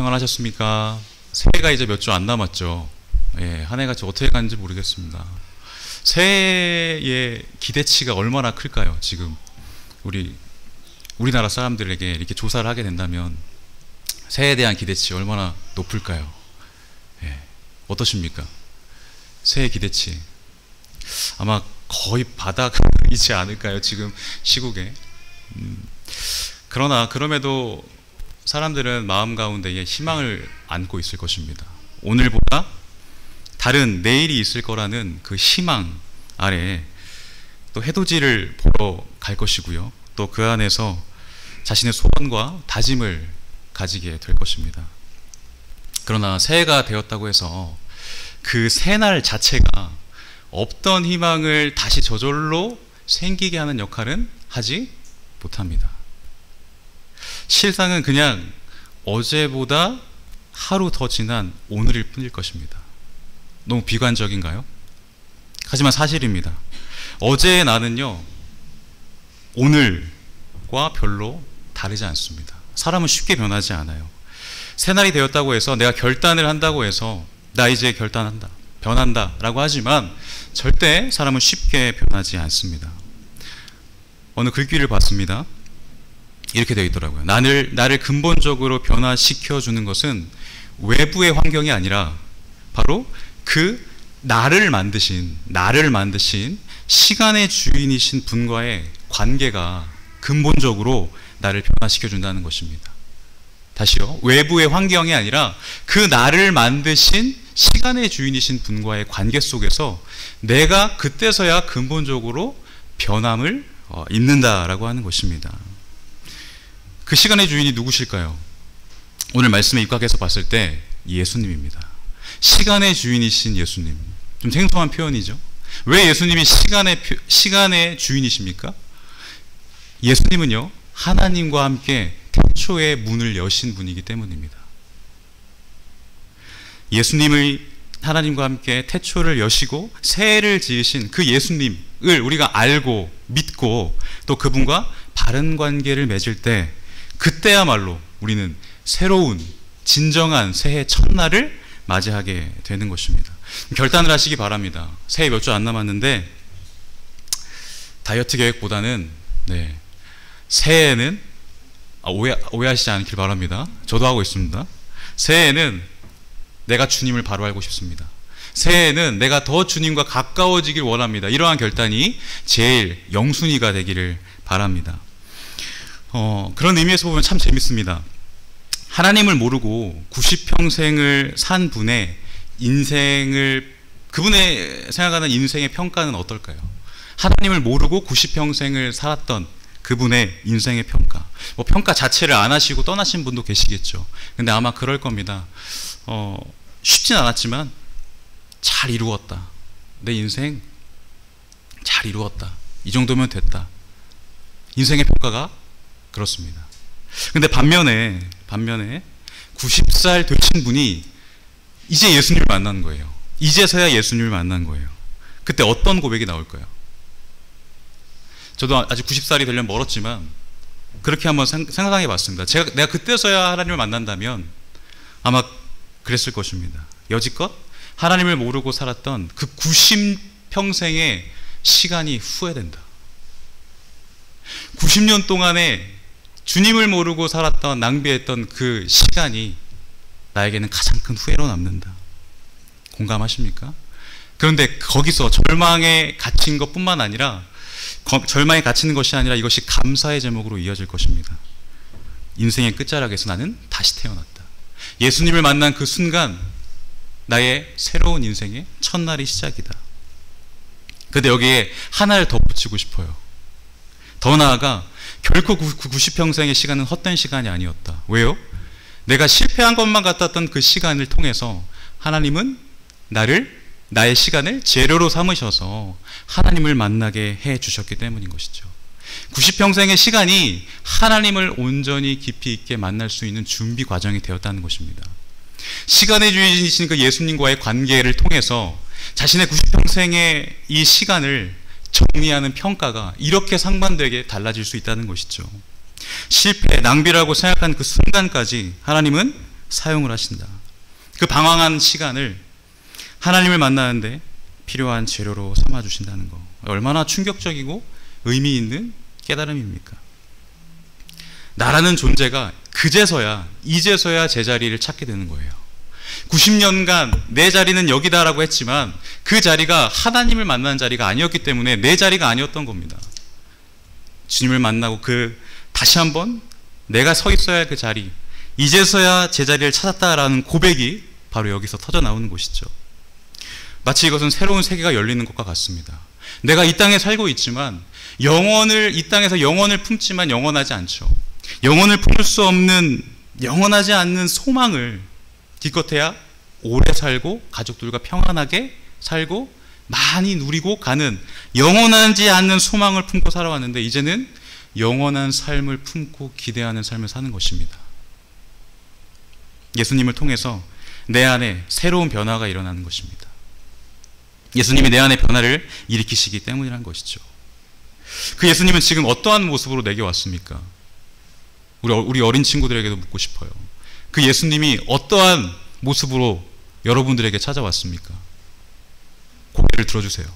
평안하셨습니까? 새해가 이제 몇 주 안 남았죠. 예, 한 해가 어떻게 가는지 모르겠습니다. 새해의 기대치가 얼마나 클까요? 지금 우리나라 사람들에게 이렇게 조사를 하게 된다면 새해에 대한 기대치 얼마나 높을까요? 예, 어떠십니까? 새해 기대치 아마 거의 바닥이지 않을까요? 지금 시국에. 그러나 그럼에도 사람들은 마음 가운데에 희망을 안고 있을 것입니다. 오늘보다 다른 내일이 있을 거라는 그 희망 아래 또 해돋이를 보러 갈 것이고요. 또 그 안에서 자신의 소원과 다짐을 가지게 될 것입니다. 그러나 새해가 되었다고 해서 그 새날 자체가 없던 희망을 다시 저절로 생기게 하는 역할은 하지 못합니다. 실상은 그냥 어제보다 하루 더 지난 오늘일 뿐일 것입니다. 너무 비관적인가요? 하지만 사실입니다. 어제의 나는요, 오늘과 별로 다르지 않습니다. 사람은 쉽게 변하지 않아요. 새날이 되었다고 해서 내가 결단을 한다고 해서 나 이제 결단한다, 변한다 라고 하지만 절대 사람은 쉽게 변하지 않습니다. 어느 글귀를 봤습니다. 이렇게 되어 있더라고요. 나를 근본적으로 변화시켜 주는 것은 외부의 환경이 아니라 바로 그 나를 만드신 시간의 주인이신 분과의 관계가 근본적으로 나를 변화시켜 준다는 것입니다. 다시요. 외부의 환경이 아니라 그 나를 만드신 시간의 주인이신 분과의 관계 속에서 내가 그때서야 근본적으로 변함을 입는다라고 하는 것입니다. 그 시간의 주인이 누구실까요? 오늘 말씀에 입각해서 봤을 때 예수님입니다. 시간의 주인이신 예수님. 좀 생소한 표현이죠. 왜 예수님이 시간의 주인이십니까? 예수님은요, 하나님과 함께 태초의 문을 여신 분이기 때문입니다. 예수님의 하나님과 함께 태초를 여시고 새해를 지으신 그 예수님을 우리가 알고 믿고 또 그분과 바른 관계를 맺을 때 그때야말로 우리는 새로운 진정한 새해 첫날을 맞이하게 되는 것입니다. 결단을 하시기 바랍니다. 새해 몇 주 안 남았는데 다이어트 계획보다는 새해에는 오해하시지 않길 바랍니다. 저도 하고 있습니다. 새해에는 내가 주님을 바로 알고 싶습니다. 새해에는 내가 더 주님과 가까워지길 원합니다. 이러한 결단이 제일 영순위가 되기를 바랍니다. 그런 의미에서 보면 참 재밌습니다. 하나님을 모르고 90평생을 산 분의 그분의 생각하는 인생의 평가는 어떨까요? 하나님을 모르고 90평생을 살았던 그분의 인생의 평가. 평가 자체를 안 하시고 떠나신 분도 계시겠죠. 근데 아마 그럴 겁니다. 쉽진 않았지만 잘 이루었다. 내 인생 잘 이루었다. 이 정도면 됐다. 인생의 평가가 그렇습니다. 근데 반면에 90살 되신 분이 이제 예수님을 만난 거예요. 이제서야 예수님을 만난 거예요. 그때 어떤 고백이 나올까요? 저도 아직 90살이 되려면 멀었지만 그렇게 한번 생각해 봤습니다. 내가 그때서야 하나님을 만난다면 아마 그랬을 것입니다. 여지껏 하나님을 모르고 살았던 그 90평생의 시간이 후회된다. 90년 동안에 주님을 모르고 살았던 낭비했던 그 시간이 나에게는 가장 큰 후회로 남는다. 공감하십니까? 그런데 거기서 절망에 갇힌 것뿐만 아니라 절망에 갇히는 것이 아니라 이것이 감사의 제목으로 이어질 것입니다. 인생의 끝자락에서 나는 다시 태어났다. 예수님을 만난 그 순간 나의 새로운 인생의 첫날이 시작이다. 근데 여기에 하나를 더 붙이고 싶어요. 더 나아가 결코 90평생의 시간은 헛된 시간이 아니었다. 왜요? 내가 실패한 것만 같았던 그 시간을 통해서 하나님은 나의 시간을 재료로 삼으셔서 하나님을 만나게 해 주셨기 때문인 것이죠. 90평생의 시간이 하나님을 온전히 깊이 있게 만날 수 있는 준비 과정이 되었다는 것입니다. 시간의 주인이신 그 예수님과의 관계를 통해서 자신의 90평생의 이 시간을 정리하는 평가가 이렇게 상반되게 달라질 수 있다는 것이죠. 실패, 낭비라고 생각한 그 순간까지 하나님은 사용을 하신다. 그 방황한 시간을 하나님을 만나는데 필요한 재료로 삼아주신다는 거, 얼마나 충격적이고 의미 있는 깨달음입니까? 나라는 존재가 그제서야 이제서야 제자리를 찾게 되는 거예요. 90년간 내 자리는 여기다라고 했지만 그 자리가 하나님을 만나는 자리가 아니었기 때문에 내 자리가 아니었던 겁니다. 주님을 만나고 다시 한번 내가 서 있어야 할 그 자리, 이제서야 제자리를 찾았다라는 고백이 바로 여기서 터져 나오는 곳이죠. 마치 이것은 새로운 세계가 열리는 것과 같습니다. 내가 이 땅에 살고 있지만 이 땅에서 영혼을 품지만 영원하지 않죠. 영혼을 품을 수 없는, 영원하지 않는 소망을 기껏해야 오래 살고 가족들과 평안하게 살고 많이 누리고 가는 영원하지 않는 소망을 품고 살아왔는데, 이제는 영원한 삶을 품고 기대하는 삶을 사는 것입니다. 예수님을 통해서 내 안에 새로운 변화가 일어나는 것입니다. 예수님이 내 안에 변화를 일으키시기 때문이란 것이죠. 그 예수님은 지금 어떠한 모습으로 내게 왔습니까? 우리 어린 친구들에게도 묻고 싶어요. 그 예수님이 어떠한 모습으로 여러분들에게 찾아왔습니까? 고개를 들어주세요.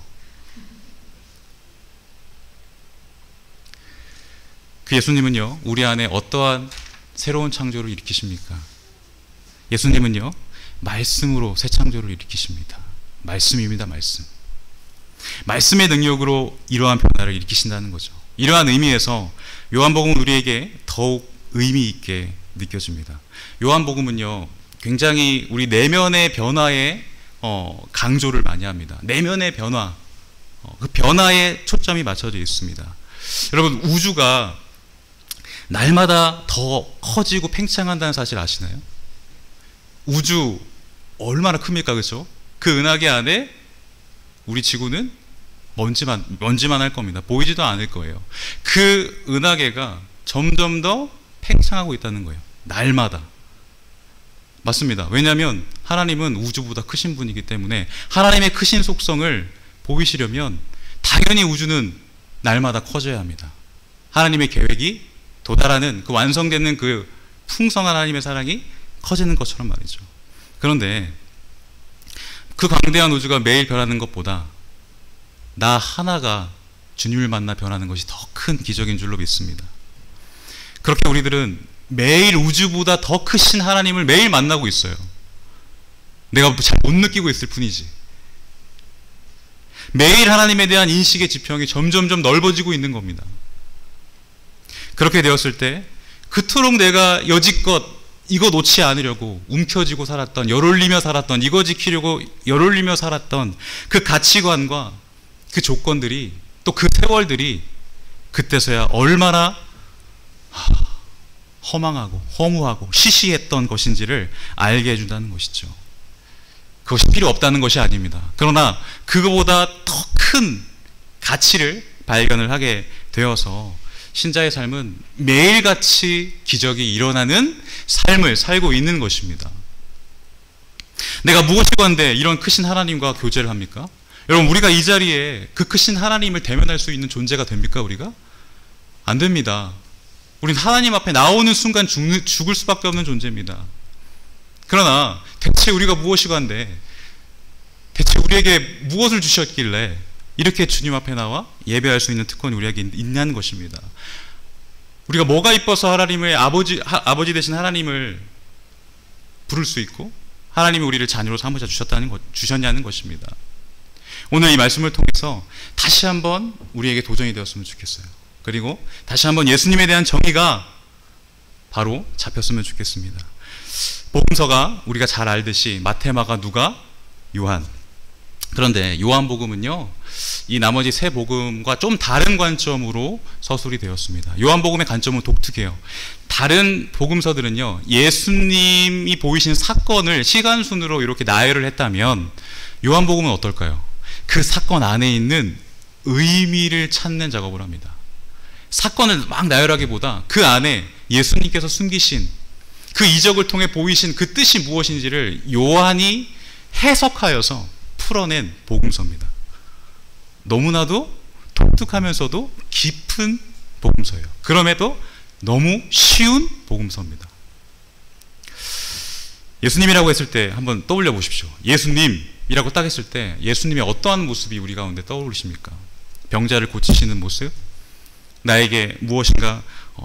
그 예수님은요, 우리 안에 어떠한 새로운 창조를 일으키십니까? 예수님은요, 말씀으로 새 창조를 일으키십니다. 말씀입니다. 말씀의 능력으로 이러한 변화를 일으키신다는 거죠. 이러한 의미에서 요한복음은 우리에게 더욱 의미 있게 느껴집니다. 요한복음은요, 굉장히 우리 내면의 변화에 강조를 많이 합니다. 내면의 변화, 그 변화에 초점이 맞춰져 있습니다. 여러분, 우주가 날마다 더 커지고 팽창한다는 사실 아시나요? 우주 얼마나 큽니까? 그렇죠? 그 은하계 안에 우리 지구는 먼지만 할 겁니다. 보이지도 않을 거예요. 그 은하계가 점점 더 팽창하고 있다는 거예요. 날마다. 맞습니다. 왜냐하면 하나님은 우주보다 크신 분이기 때문에 하나님의 크신 속성을 보이시려면 당연히 우주는 날마다 커져야 합니다. 하나님의 계획이 도달하는, 그 완성되는 그 풍성한 하나님의 사랑이 커지는 것처럼 말이죠. 그런데 그 광대한 우주가 매일 변하는 것보다 나 하나가 주님을 만나 변하는 것이 더 큰 기적인 줄로 믿습니다. 그렇게 우리들은 매일 우주보다 더 크신 하나님을 매일 만나고 있어요. 내가 잘 못 느끼고 있을 뿐이지. 매일 하나님에 대한 인식의 지평이 점점점 넓어지고 있는 겁니다. 그렇게 되었을 때 그토록 내가 여지껏 이거 놓지 않으려고 움켜쥐고 살았던, 열올리며 살았던, 이거 지키려고 열올리며 살았던 그 가치관과 그 조건들이, 또 그 세월들이 그때서야 얼마나 허망하고 허무하고 시시했던 것인지를 알게 해준다는 것이죠. 그것이 필요 없다는 것이 아닙니다. 그러나 그거보다 더 큰 가치를 발견을 하게 되어서 신자의 삶은 매일같이 기적이 일어나는 삶을 살고 있는 것입니다. 내가 무엇이건데 이런 크신 하나님과 교제를 합니까? 여러분, 우리가 이 자리에 그 크신 하나님을 대면할 수 있는 존재가 됩니까? 우리가? 안 됩니다. 우린 하나님 앞에 나오는 순간 죽을 수밖에 없는 존재입니다. 그러나 대체 우리가 무엇이건데, 대체 우리에게 무엇을 주셨길래 이렇게 주님 앞에 나와 예배할 수 있는 특권이 우리에게 있냐는 것입니다. 우리가 뭐가 이뻐서 하나님의 아버지 되신 하나님을 부를 수 있고 하나님이 우리를 자녀로 삼으셔 주셨냐는 것입니다. 오늘 이 말씀을 통해서 다시 한번 우리에게 도전이 되었으면 좋겠어요. 그리고 다시 한번 예수님에 대한 정의가 바로 잡혔으면 좋겠습니다. 복음서가 우리가 잘 알듯이 마태, 마가, 누가, 요한. 그런데 요한복음은요, 이 나머지 세 복음과 좀 다른 관점으로 서술이 되었습니다. 요한복음의 관점은 독특해요. 다른 복음서들은요, 예수님이 보이신 사건을 시간순으로 이렇게 나열을 했다면 요한복음은 어떨까요? 그 사건 안에 있는 의미를 찾는 작업을 합니다. 사건을 막 나열하기보다 그 안에 예수님께서 숨기신 그 이적을 통해 보이신 그 뜻이 무엇인지를 요한이 해석하여서 풀어낸 복음서입니다. 너무나도 독특하면서도 깊은 복음서예요. 그럼에도 너무 쉬운 복음서입니다. 예수님이라고 했을 때 한번 떠올려 보십시오. 예수님이라고 딱 했을 때 예수님의 어떠한 모습이 우리 가운데 떠오르십니까? 병자를 고치시는 모습, 나에게 무엇인가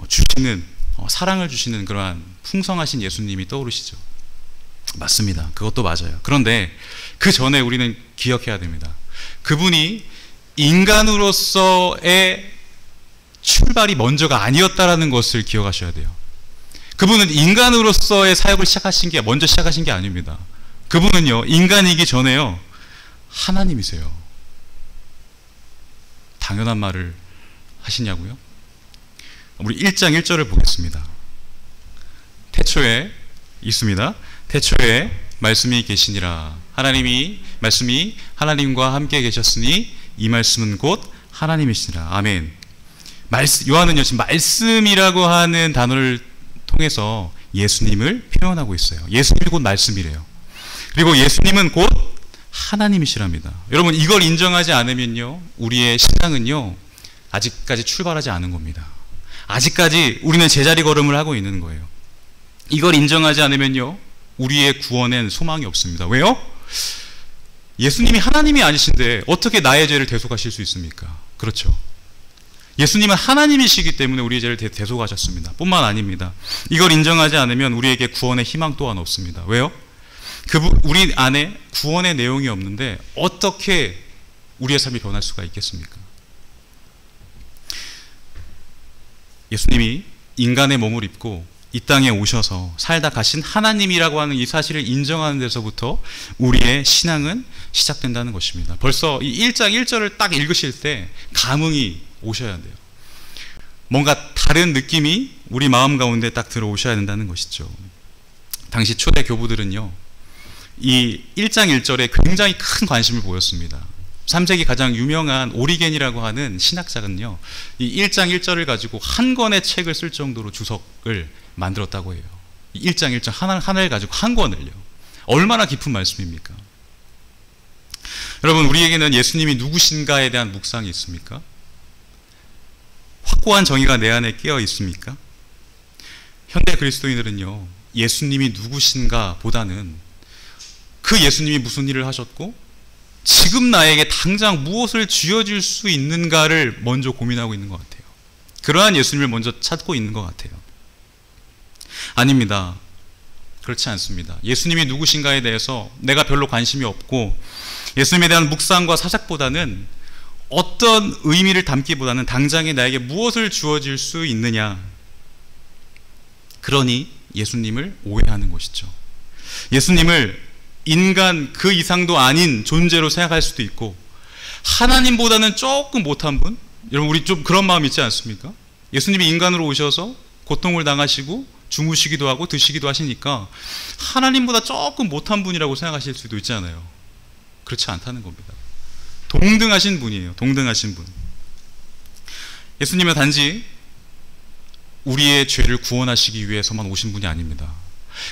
주시는, 사랑을 주시는 그러한 풍성하신 예수님이 떠오르시죠. 맞습니다. 그것도 맞아요. 그런데 그 전에 우리는 기억해야 됩니다. 그분이 인간으로서의 출발이 먼저가 아니었다라는 것을 기억하셔야 돼요. 그분은 인간으로서의 사역을 먼저 시작하신 게 아닙니다. 그분은요, 인간이기 전에요, 하나님이세요. 당연한 말을 하시냐고요? 우리 1장 1절을 보겠습니다. 태초에 있습니다. 태초에 말씀이 계시니라. 말씀이 하나님과 함께 계셨으니 이 말씀은 곧 하나님이시니라. 아멘. 요한은요, 지금 말씀이라고 하는 단어를 통해서 예수님을 표현하고 있어요. 예수님이 곧 말씀이래요. 그리고 예수님은 곧 하나님이시랍니다. 여러분, 이걸 인정하지 않으면요, 우리의 신앙은요, 아직까지 출발하지 않은 겁니다. 아직까지 우리는 제자리 걸음을 하고 있는 거예요. 이걸 인정하지 않으면요, 우리의 구원엔 소망이 없습니다. 왜요? 예수님이 하나님이 아니신데 어떻게 나의 죄를 대속하실 수 있습니까? 그렇죠. 예수님은 하나님이시기 때문에 우리의 죄를 대속하셨습니다. 뿐만 아닙니다. 이걸 인정하지 않으면 우리에게 구원의 희망 또한 없습니다. 왜요? 우리 안에 구원의 내용이 없는데 어떻게 우리의 삶이 변할 수가 있겠습니까? 예수님이 인간의 몸을 입고 이 땅에 오셔서 살다 가신 하나님이라고 하는 이 사실을 인정하는 데서부터 우리의 신앙은 시작된다는 것입니다. 벌써 이 1장 1절을 딱 읽으실 때 감흥이 오셔야 돼요. 뭔가 다른 느낌이 우리 마음 가운데 딱 들어오셔야 된다는 것이죠. 당시 초대 교부들은요, 이 1장 1절에 굉장히 큰 관심을 보였습니다. 3세기 가장 유명한 오리겐이라고 하는 신학자는요, 이 1장 1절을 가지고 한 권의 책을 쓸 정도로 주석을 만들었다고 해요. 1장 1절 하나를 가지고 한 권을요. 얼마나 깊은 말씀입니까? 여러분, 우리에게는 예수님이 누구신가에 대한 묵상이 있습니까? 확고한 정의가 내 안에 끼어 있습니까? 현대 그리스도인들은요, 예수님이 누구신가 보다는 그 예수님이 무슨 일을 하셨고 지금 나에게 당장 무엇을 쥐어줄 수 있는가를 먼저 고민하고 있는 것 같아요. 그러한 예수님을 먼저 찾고 있는 것 같아요. 아닙니다. 그렇지 않습니다. 예수님이 누구신가에 대해서 내가 별로 관심이 없고 예수님에 대한 묵상과 사색보다는 어떤 의미를 담기보다는 당장에 나에게 무엇을 주어질 수 있느냐, 그러니 예수님을 오해하는 것이죠. 예수님을 인간 그 이상도 아닌 존재로 생각할 수도 있고, 하나님보다는 조금 못한 분? 여러분, 우리 좀 그런 마음 있지 않습니까? 예수님이 인간으로 오셔서 고통을 당하시고 주무시기도 하고 드시기도 하시니까 하나님보다 조금 못한 분이라고 생각하실 수도 있잖아요. 그렇지 않다는 겁니다. 동등하신 분이에요. 동등하신 분. 예수님은 단지 우리의 죄를 구원하시기 위해서만 오신 분이 아닙니다.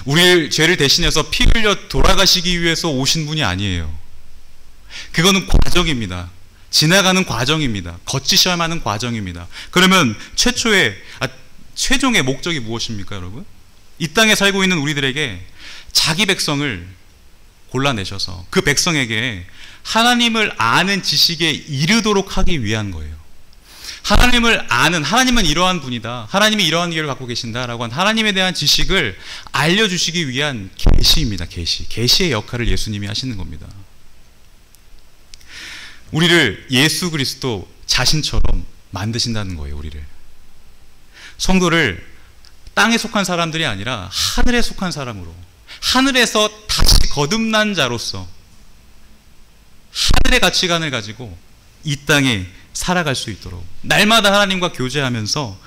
우리의 죄를 대신해서 피 흘려 돌아가시기 위해서 오신 분이 아니에요. 그거는 과정입니다. 지나가는 과정입니다. 거치셔야 하는 과정입니다. 그러면 최종의 목적이 무엇입니까, 여러분? 이 땅에 살고 있는 우리들에게 자기 백성을 골라내셔서 그 백성에게 하나님을 아는 지식에 이르도록 하기 위한 거예요. 하나님은 이러한 분이다, 하나님이 이러한 길을 갖고 계신다라고 한 하나님에 대한 지식을 알려주시기 위한 계시입니다. 계시의 역할을 예수님이 하시는 겁니다. 우리를 예수 그리스도 자신처럼 만드신다는 거예요. 우리를, 성도를 땅에 속한 사람들이 아니라 하늘에 속한 사람으로, 하늘에서 다시 거듭난 자로서 하늘의 가치관을 가지고 이 땅에 살아갈 수 있도록 날마다 하나님과 교제하면서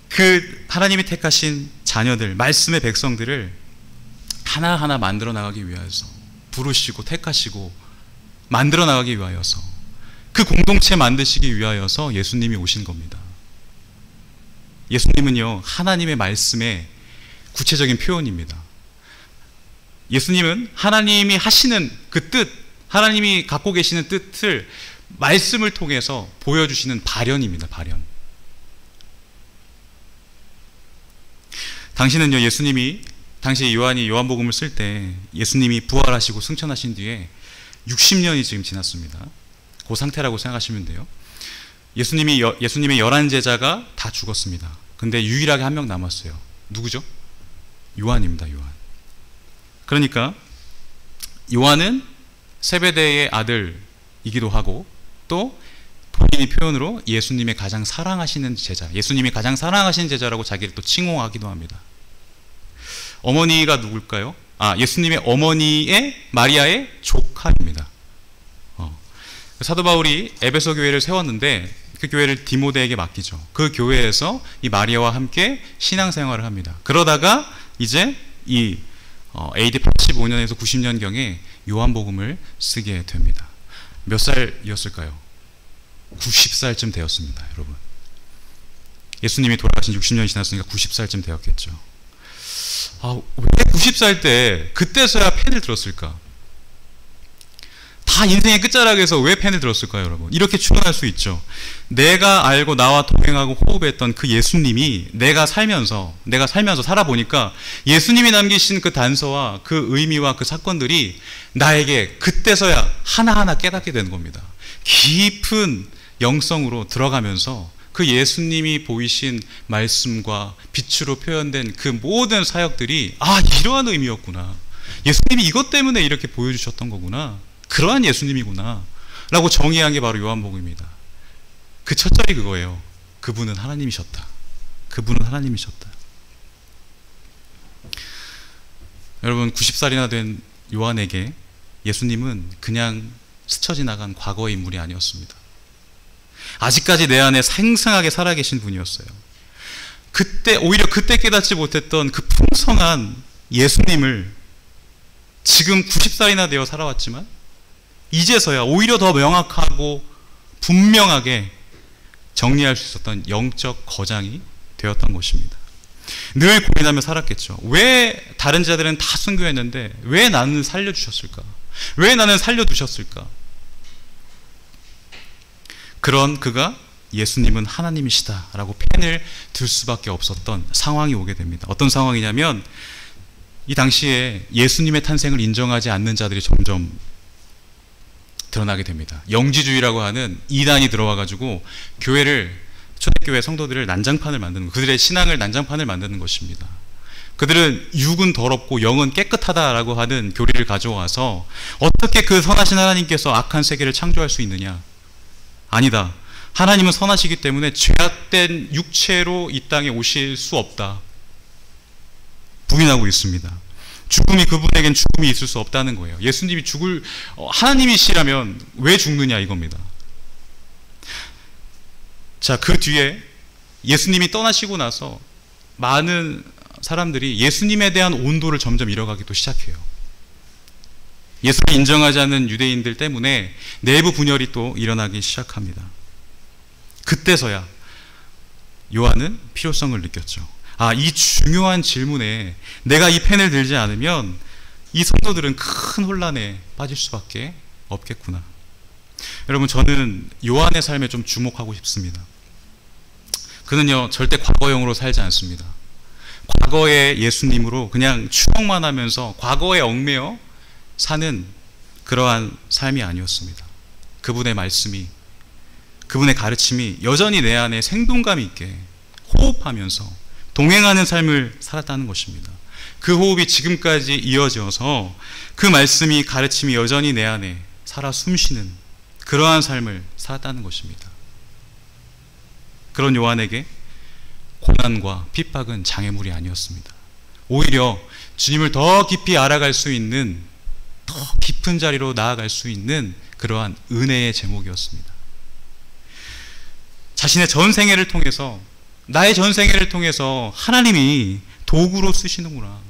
그 하나님이 택하신 자녀들, 말씀의 백성들을 하나하나 만들어 나가기 위하여서, 부르시고 택하시고 만들어 나가기 위하여서, 그 공동체 만드시기 위하여서 예수님이 오신 겁니다. 예수님은요, 하나님의 말씀의 구체적인 표현입니다. 예수님은 하나님이 하시는 그 뜻, 하나님이 갖고 계시는 뜻을 말씀을 통해서 보여주시는 발현입니다. 발현. 당신은요, 예수님이 당시 요한이 요한복음을 쓸 때 예수님이 부활하시고 승천하신 뒤에 60년이 지금 지났습니다. 그 상태라고 생각하시면 돼요. 예수님의 11제자가 다 죽었습니다. 근데 유일하게 한 명 남았어요. 누구죠? 요한입니다. 요한. 그러니까 요한은 세베대의 아들이기도 하고, 또 본인의 표현으로 예수님의 가장 사랑하시는 제자, 예수님이 가장 사랑하시는 제자라고 자기를 또 칭호하기도 합니다. 어머니가 누굴까요? 예수님의 어머니의 마리아의 조카입니다. 사도 바울이 에베소 교회를 세웠는데 그 교회를 디모데에게 맡기죠. 그 교회에서 이 마리아와 함께 신앙생활을 합니다. 그러다가 이제 이 AD 85년에서 90년경에 요한복음을 쓰게 됩니다. 몇 살이었을까요? 90살쯤 되었습니다, 여러분. 예수님이 돌아가신 60년이 지났으니까 90살쯤 되었겠죠. 왜 90살 때 그때서야 펜을 들었을까? 다 인생의 끝자락에서 왜 펜을 들었을까요, 여러분? 이렇게 추론할 수 있죠. 내가 알고 나와 동행하고 호흡했던 그 예수님이 내가 살면서 살아보니까 예수님이 남기신 그 단서와 그 의미와 그 사건들이 나에게 그때서야 하나하나 깨닫게 되는 겁니다. 깊은 영성으로 들어가면서 그 예수님이 보이신 말씀과 빛으로 표현된 그 모든 사역들이 이러한 의미였구나. 예수님이 이것 때문에 이렇게 보여주셨던 거구나. 그러한 예수님이구나 라고 정의한 게 바로 요한복음입니다. 그 첫 절이 그거예요. 그분은 하나님이셨다. 그분은 하나님이셨다. 여러분, 90살이나 된 요한에게 예수님은 그냥 스쳐 지나간 과거의 인물이 아니었습니다. 아직까지 내 안에 생생하게 살아계신 분이었어요. 오히려 그때 깨닫지 못했던 그 풍성한 예수님을 지금 90살이나 되어 살아왔지만 이제서야 오히려 더 명확하고 분명하게 정리할 수 있었던 영적 거장이 되었던 것입니다. 늘 고민하며 살았겠죠. 왜 다른 자들은 다 순교했는데 왜 나는 살려주셨을까? 왜 나는 살려두셨을까? 그런 그가 예수님은 하나님이시다 라고 펜을 들 수밖에 없었던 상황이 오게 됩니다. 어떤 상황이냐면 이 당시에 예수님의 탄생을 인정하지 않는 자들이 점점 드러나게 됩니다. 영지주의라고 하는 이단이 들어와가지고 초대교회 성도들을 난장판을 만드는, 그들의 신앙을 난장판을 만드는 것입니다. 그들은 육은 더럽고 영은 깨끗하다라고 하는 교리를 가져와서 어떻게 그 선하신 하나님께서 악한 세계를 창조할 수 있느냐? 아니다. 하나님은 선하시기 때문에 죄악된 육체로 이 땅에 오실 수 없다. 부인하고 있습니다. 그분에겐 죽음이 있을 수 없다는 거예요. 예수님이 하나님이시라면 왜 죽느냐 이겁니다. 자, 그 뒤에 예수님이 떠나시고 나서 많은 사람들이 예수님에 대한 온도를 점점 잃어가기도 시작해요. 예수를 인정하지 않는 유대인들 때문에 내부 분열이 또 일어나기 시작합니다. 그때서야 요한은 필요성을 느꼈죠. 이 중요한 질문에 내가 이 펜을 들지 않으면 이 성도들은 큰 혼란에 빠질 수밖에 없겠구나. 여러분, 저는 요한의 삶에 좀 주목하고 싶습니다. 그는요, 절대 과거형으로 살지 않습니다. 과거의 예수님으로 그냥 추억만 하면서 과거에 얽매여 사는 그러한 삶이 아니었습니다. 그분의 말씀이, 그분의 가르침이 여전히 내 안에 생동감 있게 호흡하면서 동행하는 삶을 살았다는 것입니다. 그 호흡이 지금까지 이어져서 그 말씀이, 가르침이 여전히 내 안에 살아 숨쉬는 그러한 삶을 살았다는 것입니다. 그런 요한에게 고난과 핍박은 장애물이 아니었습니다. 오히려 주님을 더 깊이 알아갈 수 있는, 더 깊은 자리로 나아갈 수 있는 그러한 은혜의 제목이었습니다. 자신의 전생애를 통해서, 나의 전생애를 통해서 하나님이 도구로 쓰시는구나.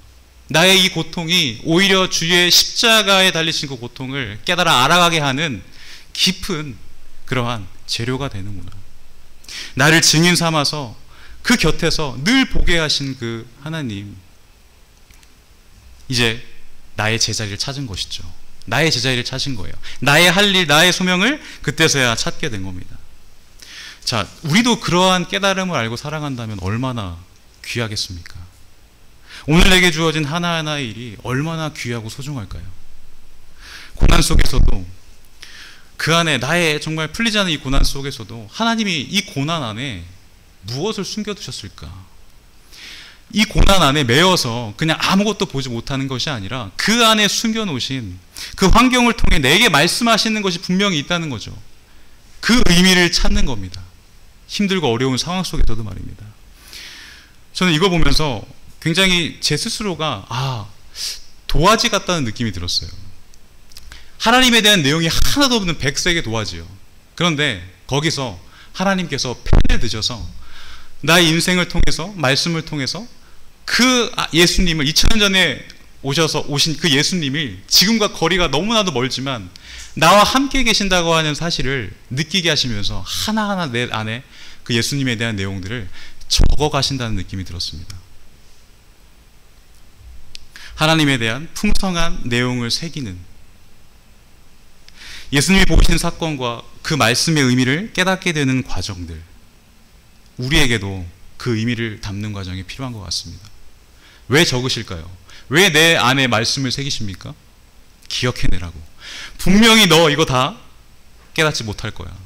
나의 이 고통이 오히려 주의 십자가에 달리신 그 고통을 깨달아 알아가게 하는 깊은 그러한 재료가 되는구나. 나를 증인 삼아서 그 곁에서 늘 보게 하신 그 하나님, 이제 나의 제자리를 찾은 것이죠. 나의 제자리를 찾은 거예요. 나의 할 일, 나의 소명을 그때서야 찾게 된 겁니다. 자, 우리도 그러한 깨달음을 알고 살아간다면 얼마나 귀하겠습니까? 오늘 내게 주어진 하나하나의 일이 얼마나 귀하고 소중할까요? 고난 속에서도, 그 안에 나의 정말 풀리지 않은 이 고난 속에서도 하나님이 이 고난 안에 무엇을 숨겨두셨을까? 이 고난 안에 매여서 그냥 아무것도 보지 못하는 것이 아니라 그 안에 숨겨놓으신 그 환경을 통해 내게 말씀하시는 것이 분명히 있다는 거죠. 그 의미를 찾는 겁니다. 힘들고 어려운 상황 속에서도 말입니다. 저는 이거 보면서 굉장히 제 스스로가 도화지 같다는 느낌이 들었어요. 하나님에 대한 내용이 하나도 없는 백색의 도화지요. 그런데 거기서 하나님께서 펜을 드셔서 나의 인생을 통해서, 말씀을 통해서 그 예수님을 2000년 전에 오신 그 예수님이 지금과 거리가 너무나도 멀지만 나와 함께 계신다고 하는 사실을 느끼게 하시면서 하나하나 내 안에 그 예수님에 대한 내용들을 적어 가신다는 느낌이 들었습니다. 하나님에 대한 풍성한 내용을 새기는, 예수님이 보신 사건과 그 말씀의 의미를 깨닫게 되는 과정들, 우리에게도 그 의미를 담는 과정이 필요한 것 같습니다. 왜 적으실까요? 왜 내 안에 말씀을 새기십니까? 기억해내라고. 분명히 너 이거 다 깨닫지 못할 거야.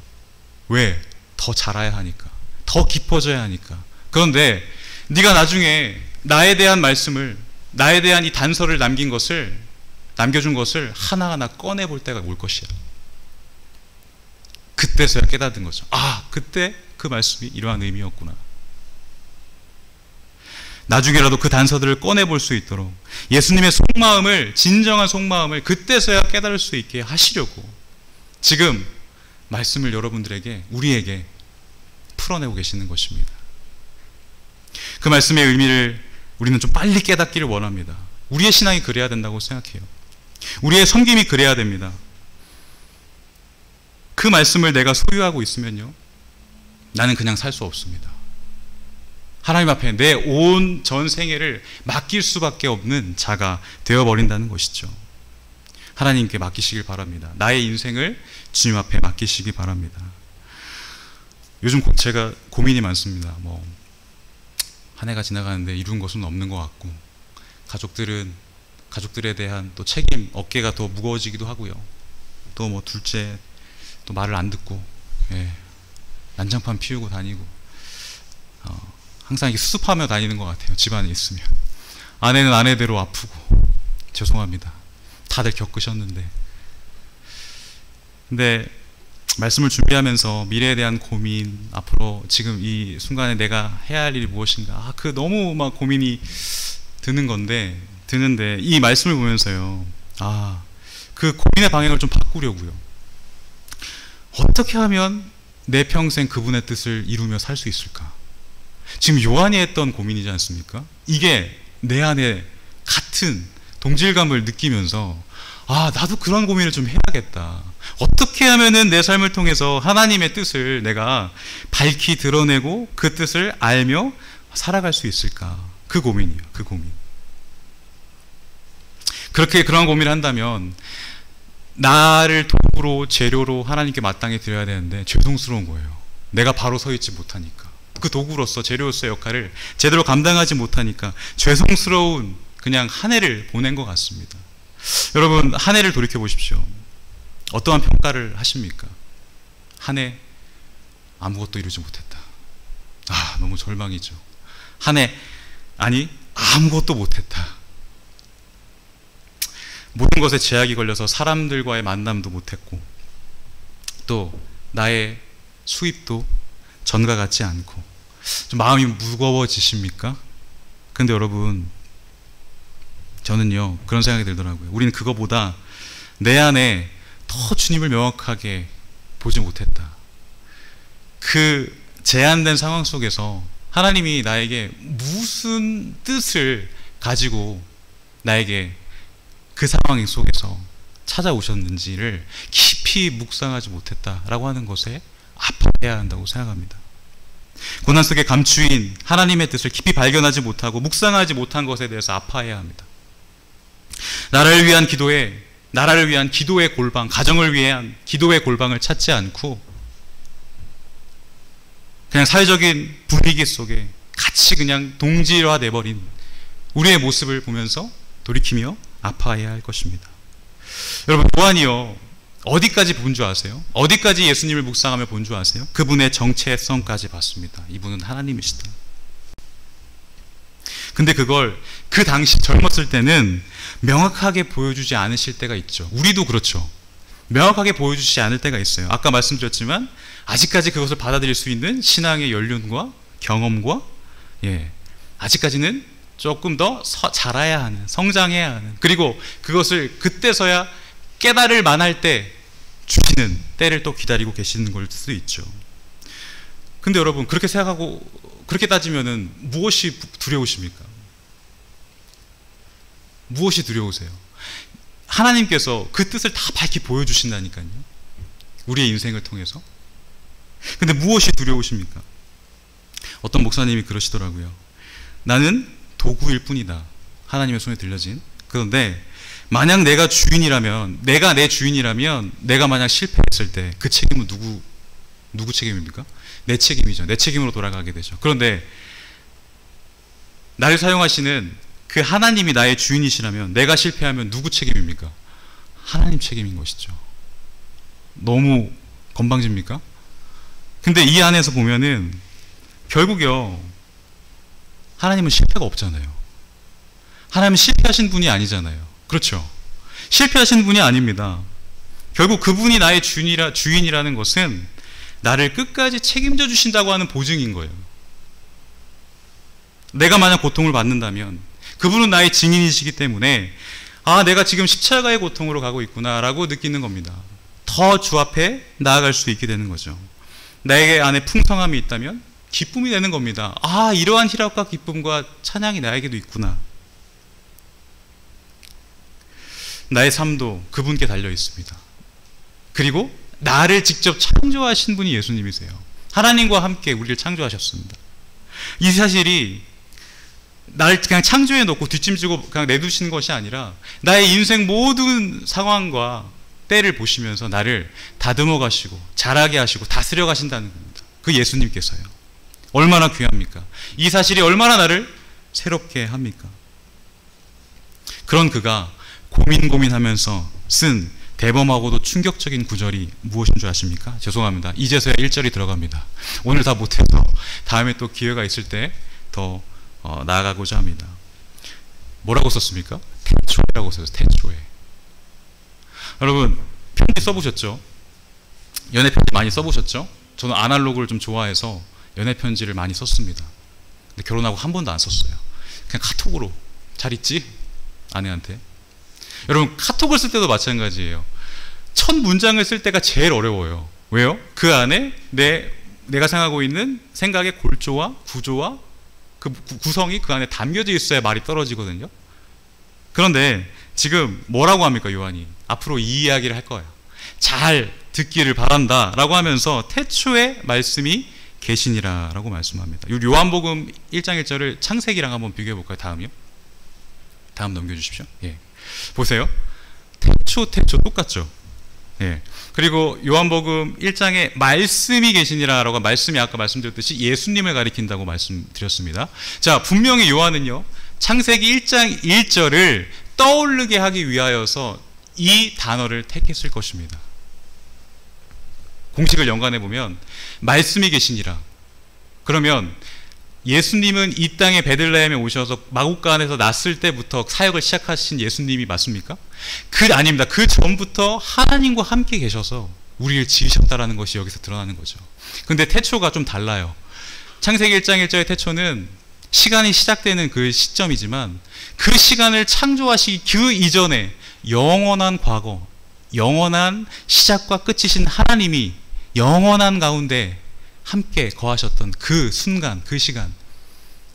왜? 더 자라야 하니까, 더 깊어져야 하니까. 그런데 네가 나중에 나에 대한 말씀을, 나에 대한 이 단서를 남겨준 것을 하나하나 꺼내볼 때가 올 것이야. 그때서야 깨닫는 거죠. 그때 그 말씀이 이러한 의미였구나. 나중에라도 그 단서들을 꺼내볼 수 있도록 예수님의 속마음을, 진정한 속마음을 그때서야 깨달을 수 있게 하시려고 지금 말씀을 여러분들에게, 우리에게 풀어내고 계시는 것입니다. 그 말씀의 의미를 우리는 좀 빨리 깨닫기를 원합니다. 우리의 신앙이 그래야 된다고 생각해요. 우리의 섬김이 그래야 됩니다. 그 말씀을 내가 소유하고 있으면요, 나는 그냥 살 수 없습니다. 하나님 앞에 내 온 전 생애를 맡길 수밖에 없는 자가 되어버린다는 것이죠. 하나님께 맡기시길 바랍니다. 나의 인생을 주님 앞에 맡기시기 바랍니다. 요즘 제가 고민이 많습니다. 한 해가 지나가는데 이룬 것은 없는 것 같고, 가족들에 대한 또 책임, 어깨가 더 무거워지기도 하고요. 또 둘째 또 말을 안 듣고, 난장판 피우고 다니고, 항상 이렇게 수습하며 다니는 것 같아요. 집안에 있으면. 아내는 아내대로 아프고, 죄송합니다. 다들 겪으셨는데. 근데 말씀을 준비하면서 미래에 대한 고민, 앞으로 지금 이 순간에 내가 해야 할 일이 무엇인가, 너무 막 고민이 드는데 이 말씀을 보면서요, 그 고민의 방향을 좀 바꾸려고요. 어떻게 하면 내 평생 그분의 뜻을 이루며 살 수 있을까? 지금 요한이 했던 고민이지 않습니까? 이게 내 안에 같은 동질감을 느끼면서 나도 그런 고민을 좀 해야겠다. 어떻게 하면은 내 삶을 통해서 하나님의 뜻을 내가 밝히 드러내고 그 뜻을 알며 살아갈 수 있을까? 그 고민이에요. 그 고민. 그런 고민을 한다면 나를 도구로, 재료로 하나님께 마땅히 드려야 되는데 죄송스러운 거예요. 내가 바로 서 있지 못하니까, 그 도구로서, 재료로서의 역할을 제대로 감당하지 못하니까 죄송스러운 그냥 한 해를 보낸 것 같습니다. 여러분, 한 해를 돌이켜 보십시오. 어떠한 평가를 하십니까? 한 해 아무것도 이루지 못했다. 너무 절망이죠. 한 해 아무것도 못했다. 모든 것에 제약이 걸려서 사람들과의 만남도 못했고, 또 나의 수입도 전과 같지 않고, 좀 마음이 무거워지십니까? 근데 여러분, 저는요 그런 생각이 들더라고요. 우리는 그거보다 내 안에 더 주님을 명확하게 보지 못했다. 그 제한된 상황 속에서 하나님이 나에게 무슨 뜻을 가지고 나에게 그 상황 속에서 찾아오셨는지를 깊이 묵상하지 못했다라고 하는 것에 아파해야 한다고 생각합니다. 고난 속에 감추인 하나님의 뜻을 깊이 발견하지 못하고 묵상하지 못한 것에 대해서 아파해야 합니다. 나라를 위한 기도의 골방, 가정을 위한 기도의 골방을 찾지 않고 그냥 사회적인 분위기 속에 같이 그냥 동질화돼버린 우리의 모습을 보면서 돌이키며 아파해야 할 것입니다. 여러분, 요한이요, 어디까지 본 줄 아세요? 어디까지 예수님을 묵상하며 본 줄 아세요? 그분의 정체성까지 봤습니다. 이분은 하나님이시다. 근데 그걸 그 당시 젊었을 때는 명확하게 보여주지 않으실 때가 있죠. 우리도 그렇죠. 명확하게 보여주지 않을 때가 있어요. 아까 말씀드렸지만 아직까지 그것을 받아들일 수 있는 신앙의 연륜과 경험과 아직까지는 조금 더 자라야 하는, 성장해야 하는, 그리고 그것을 그때서야 깨달을 만할 때 주시는 때를 또 기다리고 계시는 걸 수도 있죠. 근데 여러분, 그렇게 생각하고 그렇게 따지면은 무엇이 두려우십니까? 무엇이 두려우세요? 하나님께서 그 뜻을 다 밝히 보여주신다니까요. 우리의 인생을 통해서. 근데 무엇이 두려우십니까? 어떤 목사님이 그러시더라고요. 나는 도구일 뿐이다. 하나님의 손에 들려진. 그런데 만약 내가 주인이라면, 내가 내 주인이라면, 내가 만약 실패했을 때 그 책임은 누구 책임입니까? 내 책임이죠. 내 책임으로 돌아가게 되죠. 그런데 나를 사용하시는 그 하나님이 나의 주인이시라면 내가 실패하면 누구 책임입니까? 하나님 책임인 것이죠. 너무 건방집니까? 근데 이 안에서 보면은 결국요, 하나님은 실패가 없잖아요. 하나님은 실패하신 분이 아니잖아요. 그렇죠? 실패하신 분이 아닙니다. 결국 그분이 나의 주인이라는 것은 나를 끝까지 책임져 주신다고 하는 보증인 거예요. 내가 만약 고통을 받는다면 그분은 나의 증인이시기 때문에 내가 지금 십자가의 고통으로 가고 있구나 라고 느끼는 겁니다. 더 주 앞에 나아갈 수 있게 되는 거죠. 나에게 안에 풍성함이 있다면 기쁨이 되는 겁니다. 이러한 희락과 기쁨과 찬양이 나에게도 있구나. 나의 삶도 그분께 달려 있습니다. 그리고 나를 직접 창조하신 분이 예수님이세요. 하나님과 함께 우리를 창조하셨습니다. 이 사실이 나를 그냥 창조해 놓고 뒷짐지고 그냥 내두신 것이 아니라 나의 인생 모든 상황과 때를 보시면서 나를 다듬어 가시고 자라게 하시고 다스려 가신다는 겁니다. 그 예수님께서요. 얼마나 귀합니까? 이 사실이 얼마나 나를 새롭게 합니까? 그런 그가 고민하면서 쓴 대범하고도 충격적인 구절이 무엇인 줄 아십니까? 죄송합니다. 이제서야 1절이 들어갑니다. 오늘 다 못해서 다음에 또 기회가 있을 때 더 나아가고자 합니다. 뭐라고 썼습니까? 태초에라고 썼어요. 태초에. 여러분, 편지 써보셨죠? 연애 편지 많이 써보셨죠? 저는 아날로그를 좀 좋아해서 연애 편지를 많이 썼습니다. 근데 결혼하고 한 번도 안 썼어요. 그냥 카톡으로 잘 있지? 아내한테. 여러분, 카톡을 쓸 때도 마찬가지예요. 첫 문장을 쓸 때가 제일 어려워요. 왜요? 그 안에 내가 생각하고 있는 생각의 골조와 구조와 그 구성이 그 안에 담겨져 있어야 말이 떨어지거든요. 그런데 지금 뭐라고 합니까, 요한이? 앞으로 이 이야기를 할 거야. 잘 듣기를 바란다 라고 하면서 태초에 말씀이 계시니라 라고 말씀합니다. 요한복음 1장 1절을 창세기랑 한번 비교해 볼까요? 다음이요. 다음 넘겨주십시오. 보세요. 태초 똑같죠. 그리고 요한복음 1장에 말씀이 계시니라 라고, 말씀이 아까 말씀드렸듯이 예수님을 가리킨다고 말씀드렸습니다. 자, 분명히 요한은요, 창세기 1장 1절을 떠오르게 하기 위하여서 이 단어를 택했을 것입니다. 공식을 연관해 보면 말씀이 계시니라. 그러면 예수님은 이 땅에 베들레헴에 오셔서 마구간에서 났을 때부터 사역을 시작하신 예수님이 맞습니까? 아닙니다. 그 전부터 하나님과 함께 계셔서 우리를 지으셨다라는 것이 여기서 드러나는 거죠. 근데 태초가 좀 달라요. 창세기 1장 1절의 태초는 시간이 시작되는 그 시점이지만 그 시간을 창조하시기 그 이전에 영원한 과거, 영원한 시작과 끝이신 하나님이 영원한 가운데 함께 거하셨던 그 순간, 그 시간,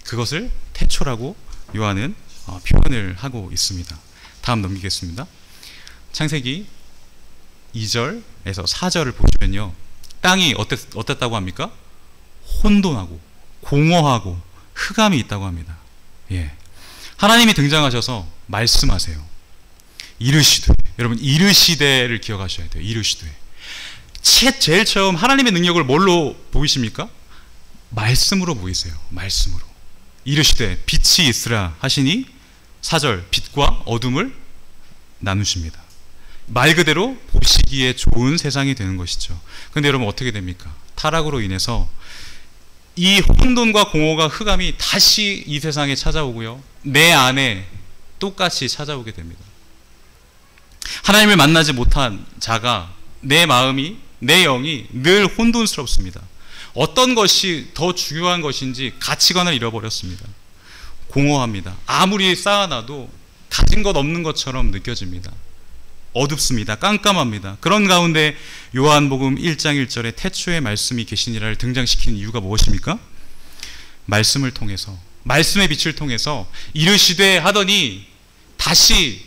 그것을 태초라고 요한은 표현을 하고 있습니다. 다음 넘기겠습니다. 창세기 2절에서 4절을 보시면요, 땅이 어땠다고 합니까? 혼돈하고 공허하고 흑암이 있다고 합니다. 하나님이 등장하셔서 말씀하세요. 이르시되, 여러분 이르시되를 기억하셔야 돼요. 이르시되. 제일 처음 하나님의 능력을 뭘로 보이십니까? 말씀으로 보이세요. 말씀으로. 이르시되 빛이 있으라 하시니 4절 빛과 어둠을 나누십니다. 말 그대로 보시기에 좋은 세상이 되는 것이죠. 그런데 여러분 어떻게 됩니까? 타락으로 인해서 이 혼돈과 공허가 흑암이 다시 이 세상에 찾아오고요, 내 안에 똑같이 찾아오게 됩니다. 하나님을 만나지 못한 자가 내 마음이, 내 영이 늘 혼돈스럽습니다. 어떤 것이 더 중요한 것인지 가치관을 잃어버렸습니다. 공허합니다. 아무리 쌓아놔도 가진 것 없는 것처럼 느껴집니다. 어둡습니다. 깜깜합니다. 그런 가운데 요한복음 1장 1절에 태초에 말씀이 계시니라를 등장시키는 이유가 무엇입니까? 말씀을 통해서, 말씀의 빛을 통해서 이르시되 하더니 다시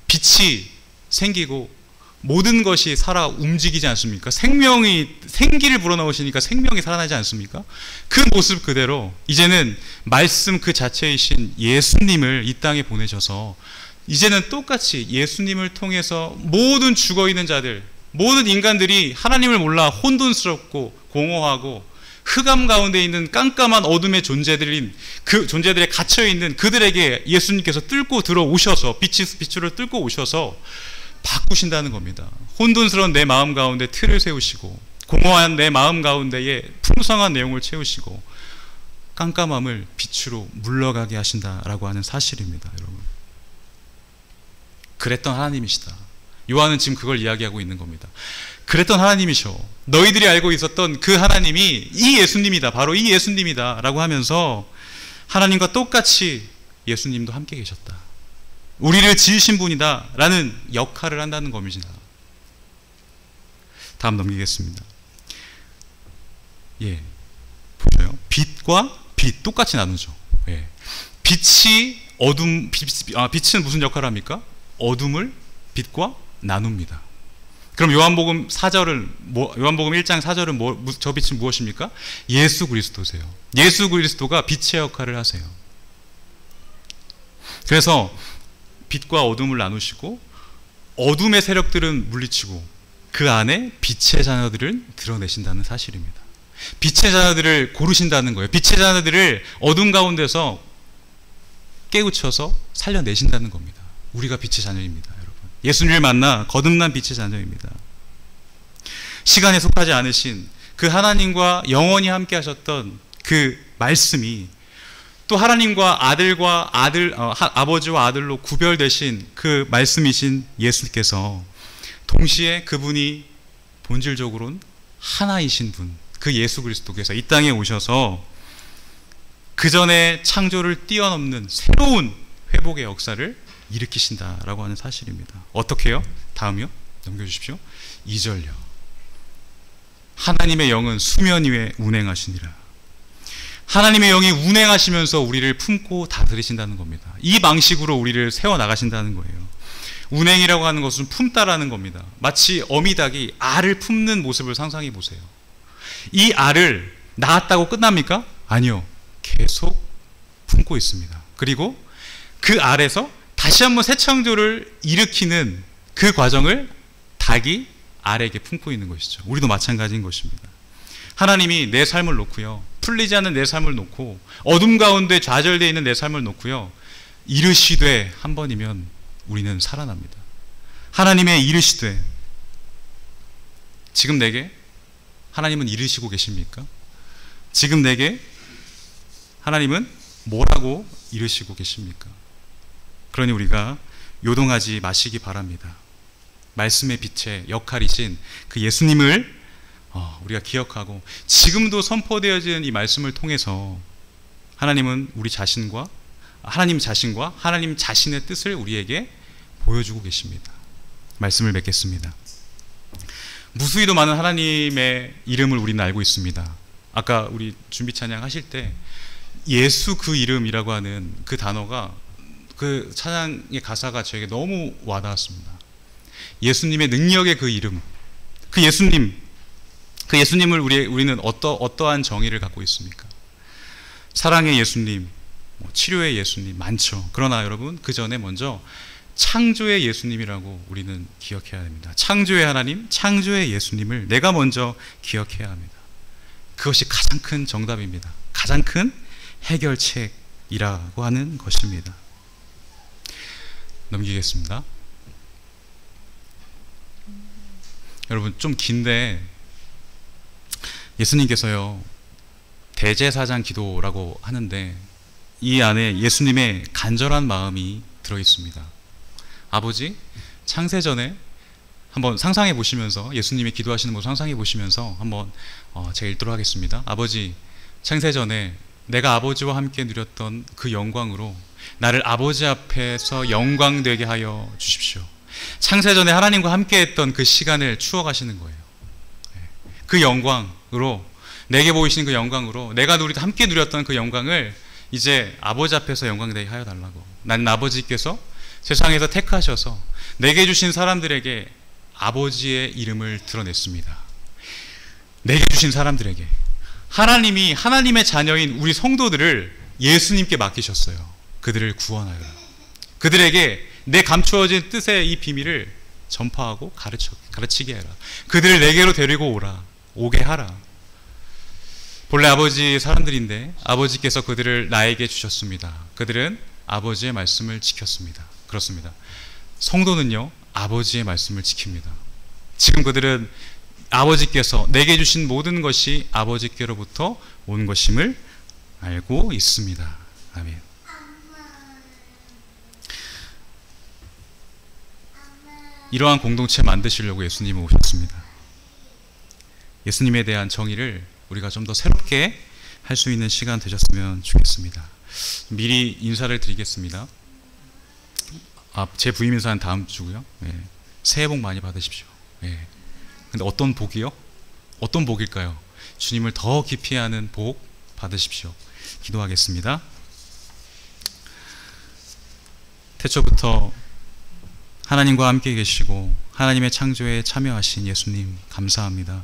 빛이 생기고 모든 것이 살아 움직이지 않습니까? 생기를 불어넣으시니까 생명이 살아나지 않습니까? 그 모습 그대로 이제는 말씀 그 자체이신 예수님을 이 땅에 보내셔서 이제는 똑같이 예수님을 통해서 모든 죽어있는 자들, 모든 인간들이 하나님을 몰라 혼돈스럽고 공허하고 흑암 가운데 있는 깜깜한 어둠의 존재들인 그 존재들에 갇혀있는 그들에게 예수님께서 뚫고 들어오셔서 빛으로 뚫고 오셔서 바꾸신다는 겁니다. 혼돈스러운 내 마음 가운데 틀을 세우시고 공허한 내 마음 가운데에 풍성한 내용을 채우시고 깜깜함을 빛으로 물러가게 하신다라고 하는 사실입니다. 여러분, 그랬던 하나님이시다. 요한은 지금 그걸 이야기하고 있는 겁니다. 그랬던 하나님이셔. 너희들이 알고 있었던 그 하나님이 이 예수님이다. 바로 이 예수님이다 라고 하면서 하나님과 똑같이 예수님도 함께 계셨다. 우리를 지으신 분이다 라는 역할을 한다는 겁니다. 다음 넘기겠습니다. 예, 보세요. 빛과 빛 똑같이 나누죠. 예. 빛은 무슨 역할을 합니까? 어둠을 빛과 나눕니다. 그럼 요한복음 1장 4절은 저 빛은 무엇입니까? 예수 그리스도세요. 예수 그리스도가 빛의 역할을 하세요. 그래서 빛과 어둠을 나누시고 어둠의 세력들은 물리치고 그 안에 빛의 자녀들을 드러내신다는 사실입니다. 빛의 자녀들을 고르신다는 거예요. 빛의 자녀들을 어둠 가운데서 깨우쳐서 살려내신다는 겁니다. 우리가 빛의 자녀입니다, 여러분. 예수님을 만나 거듭난 빛의 자녀입니다. 시간에 속하지 않으신 그 하나님과 영원히 함께 하셨던 그 말씀이 또 하나님과 아버지와 아들로 구별되신 그 말씀이신 예수께서 동시에 그분이 본질적으로는 하나이신 분, 그 예수 그리스도께서 이 땅에 오셔서 그 전에 창조를 뛰어넘는 새로운 회복의 역사를 일으키신다라고 하는 사실입니다. 어떻게 해요? 다음이요. 넘겨주십시오. 2절요. 하나님의 영은 수면 위에 운행하시니라. 하나님의 영이 운행하시면서 우리를 품고 다스리신다는 겁니다. 이 방식으로 우리를 세워나가신다는 거예요. 운행이라고 하는 것은 품다라는 겁니다. 마치 어미닭이 알을 품는 모습을 상상해 보세요. 이 알을 낳았다고 끝납니까? 아니요. 계속 품고 있습니다. 그리고 그 알에서 다시 한번 새 창조를 일으키는 그 과정을 닭이 알에게 품고 있는 것이죠. 우리도 마찬가지인 것입니다. 하나님이 내 삶을 놓고요, 풀리지 않는 내 삶을 놓고 어둠 가운데 좌절되어 있는 내 삶을 놓고요, 이르시되 한 번이면 우리는 살아납니다. 하나님의 이르시되, 지금 내게 하나님은 이르시고 계십니까? 지금 내게 하나님은 뭐라고 이르시고 계십니까? 그러니 우리가 요동하지 마시기 바랍니다. 말씀의 빛의 역할이신 그 예수님을 우리가 기억하고 지금도 선포되어지는 이 말씀을 통해서 하나님은 하나님 자신과 하나님 자신의 뜻을 우리에게 보여주고 계십니다. 말씀을 맺겠습니다. 무수히도 많은 하나님의 이름을 우리는 알고 있습니다. 아까 우리 준비 찬양 하실 때 예수 그 이름이라고 하는 그 단어가, 그 찬양의 가사가 저에게 너무 와닿았습니다. 예수님의 능력의 그 이름, 그 예수님을 우리는 어떠한 정의를 갖고 있습니까? 사랑의 예수님, 치료의 예수님 많죠. 그러나 여러분, 그 전에 먼저 창조의 예수님이라고 우리는 기억해야 됩니다. 창조의 하나님, 창조의 예수님을 내가 먼저 기억해야 합니다. 그것이 가장 큰 정답입니다. 가장 큰 해결책입니다. 이라고 하는 것입니다. 넘기겠습니다. 여러분, 좀 긴데 예수님께서요, 대제사장 기도라고 하는데 이 안에 예수님의 간절한 마음이 들어있습니다. 아버지, 창세전에 한번 상상해 보시면서, 예수님이 기도하시는 모습 상상해 보시면서 한번 제가 읽도록 하겠습니다. 아버지, 창세전에 내가 아버지와 함께 누렸던 그 영광으로 나를 아버지 앞에서 영광되게 하여 주십시오. 창세전에 하나님과 함께 했던 그 시간을 추억하시는 거예요. 그 영광으로, 내게 보이시는 그 영광으로, 내가 함께 누렸던 그 영광을 이제 아버지 앞에서 영광되게 하여 달라고. 나는 아버지께서 세상에서 택하셔서 내게 주신 사람들에게 아버지의 이름을 드러냈습니다. 내게 주신 사람들에게 하나님이 하나님의 자녀인 우리 성도들을 예수님께 맡기셨어요. 그들을 구원하여 그들에게 내 감추어진 뜻의 이 비밀을 전파하고 가르치게 해라. 그들을 내게로 데리고 오게 하라. 본래 아버지 사람들인데 아버지께서 그들을 나에게 주셨습니다. 그들은 아버지의 말씀을 지켰습니다. 그렇습니다. 성도는요, 아버지의 말씀을 지킵니다. 지금 그들은 아버지께서 내게 주신 모든 것이 아버지께로부터 온 것임을 알고 있습니다. 아멘. 이러한 공동체 만드시려고 예수님은 오셨습니다. 예수님에 대한 정의를 우리가 좀 더 새롭게 할 수 있는 시간 되셨으면 좋겠습니다. 미리 인사를 드리겠습니다. 제 부임 인사는 다음 주고요. 새해 복 많이 받으십시오. 근데 어떤 복이요? 어떤 복일까요? 주님을 더 깊이 아는 복 받으십시오. 기도하겠습니다. 태초부터 하나님과 함께 계시고 하나님의 창조에 참여하신 예수님 감사합니다.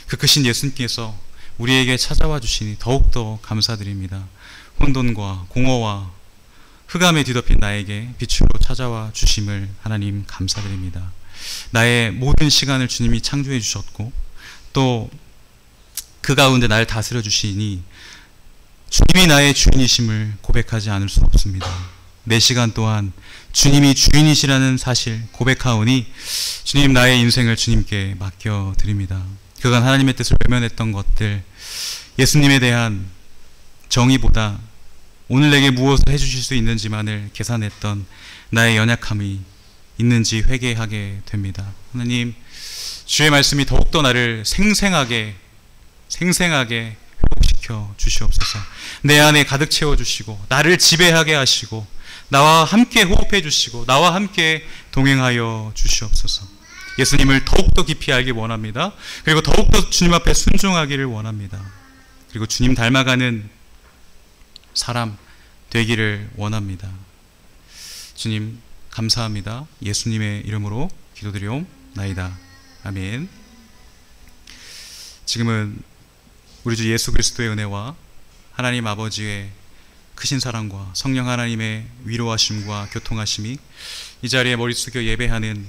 그 크신 예수님께서 우리에게 찾아와 주시니 더욱더 감사드립니다. 혼돈과 공허와 흑암에 뒤덮인 나에게 빛으로 찾아와 주심을 하나님 감사드립니다. 나의 모든 시간을 주님이 창조해 주셨고 또 그 가운데 나를 다스려 주시니 주님이 나의 주인이심을 고백하지 않을 수 없습니다. 내 시간 또한 주님이 주인이시라는 사실 고백하오니 주님, 나의 인생을 주님께 맡겨드립니다. 그간 하나님의 뜻을 외면했던 것들, 예수님에 대한 정의보다 오늘 내게 무엇을 해주실 수 있는지만을 계산했던 나의 연약함이 있는지 회개하게 됩니다. 하나님, 주의 말씀이 더욱더 나를 생생하게 회복시켜 주시옵소서. 내 안에 가득 채워주시고 나를 지배하게 하시고 나와 함께 호흡해 주시고 나와 함께 동행하여 주시옵소서. 예수님을 더욱더 깊이 알기 원합니다. 그리고 더욱더 주님 앞에 순종하기를 원합니다. 그리고 주님 닮아가는 사람 되기를 원합니다. 주님 감사합니다. 예수님의 이름으로 기도드리옵나이다. 아멘. 지금은 우리 주 예수 그리스도의 은혜와 하나님 아버지의 크신 사랑과 성령 하나님의 위로하심과 교통하심이 이 자리에 머리 숙여 예배하는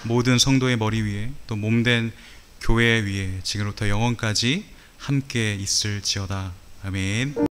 모든 성도의 머리 위에 또 몸된 교회 위에 지금부터 영원까지 함께 있을지어다. 아멘.